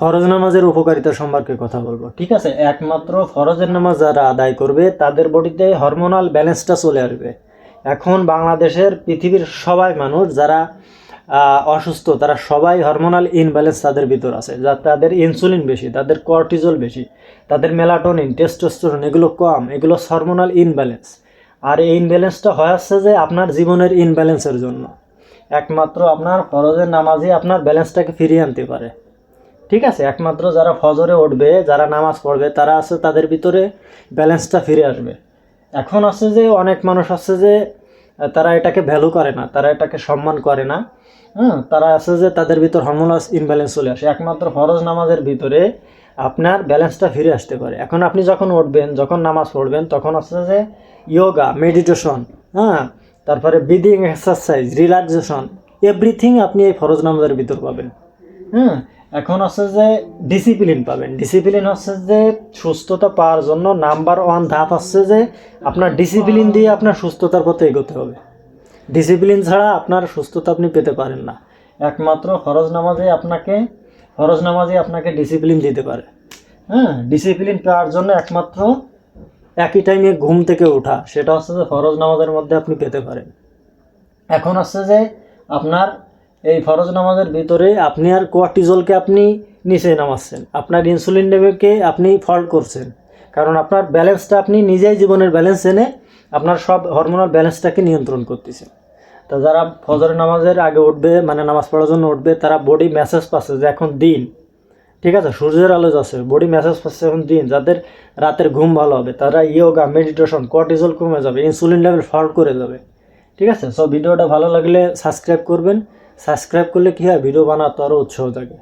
ফরজ নামাজের উপকারিতা সম্পর্কে কথা বলবো, ঠিক আছে। একমাত্র ফরজের নামাজ যারা আদায় করবে তাদের বডিতে হরমোনাল ব্যালেন্সটা চলে আসবে। এখন বাংলাদেশের পৃথিবীর সবাই মানুষ যারা অসুস্থ তারা সবাই হরমোনাল ইনব্যালেন্স তাদের ভিতর আছে, যা তাদের ইনসুলিন বেশি, তাদের কর্টিজল বেশি, তাদের মেলাটোনিন, টেস্টোস্টেরন এগুলো কম, এগুলো হরমোনাল ইনব্যালেন্স। আর এই ইনব্যালেন্সটা হয় আসছে যে আপনার জীবনের ইনব্যালেন্সের জন্য। একমাত্র আপনার ফরজের নামাজই আপনার ব্যালেন্সটাকে ফিরিয়ে আনতে পারে, ঠিক আছে। একমাত্র যারা ফজরে উঠবে, যারা নামাজ পড়বে, তারা আছে তাদের ভিতরে ব্যালেন্সটা ফিরে আসবে। এখন আছে যে অনেক মানুষ আছে যে তারা এটাকে ভ্যালু করে না, তারা এটাকে সম্মান করে না, তারা আছে যে তাদের ভিতর হরমোনাল ইনব্যালেন্স চলে আসে। একমাত্র ফরজ নামাজের ভিতরে আপনার ব্যালেন্সটা ফিরে আসতে পারে। এখন আপনি যখন উঠবেন, যখন নামাজ পড়বেন, তখন আছে যে ইয়োগা, মেডিটেশন, তারপরে ব্রিদিং এক্সারসাইজ, রিল্যাক্সেশন, এভরিথিং আপনি এই ফরজ নামাজের ভিতর পাবেন। এখন হচ্ছে যে ডিসিপ্লিন পাবেন। ডিসিপ্লিন হচ্ছে যে সুস্থতা পাওয়ার জন্য নাম্বার 1 ধাপ হচ্ছে যে আপনার ডিসিপ্লিন দিয়ে আপনার সুস্থতার পথে এগোতে হবে। ডিসিপ্লিন ছাড়া আপনার সুস্থতা আপনি পেতে পারেন না। একমাত্র ফরজ নামাজে আপনাকে ডিসিপ্লিন দিতে পারে। ডিসিপ্লিন পাওয়ার জন্য একমাত্র একই টাইমে ঘুম থেকে ওঠা, সেটা হচ্ছে যে ফরজ নামাজের মধ্যে আপনি পেতে পারেন। এখন হচ্ছে যে আপনার এই ফরজ নামাজের ভিতরে আপনি আর কর্টিজলকে আপনি নিচে নামাচ্ছেন, আপনার ইনসুলিন লেভেলকে আপনি ফল্ট করছেন, কারণ আপনার ব্যালেন্সটা আপনি নিজেই জীবনের ব্যালেন্স এনে আপনার সব হরমোনাল ব্যালেন্সটাকে নিয়ন্ত্রণ করতেছেন। তো যারা ফজরের নামাজের আগে উঠবে, মানে নামাজ পড়ার জন্য উঠবে, তারা বডি মেসেজ পাচ্ছে যে এখন দিন, ঠিক আছে, সূর্যের আলো যাচ্ছে, বডি মেসেজ পাচ্ছে এখন দিন। যাদের রাতের ঘুম ভালো হবে, তারা ইয়োগা, মেডিটেশন, কর্টিজল কমে যাবে, ইনসুলিন লেভেল ফল্ট করে যাবে, ঠিক আছে। সো ভিডিওটা ভালো লাগলে সাবস্ক্রাইব করবেন। সাবস্ক্রাইব করলে কী হয়, ভিডিও বানাতে আরও উৎসাহ থাকে।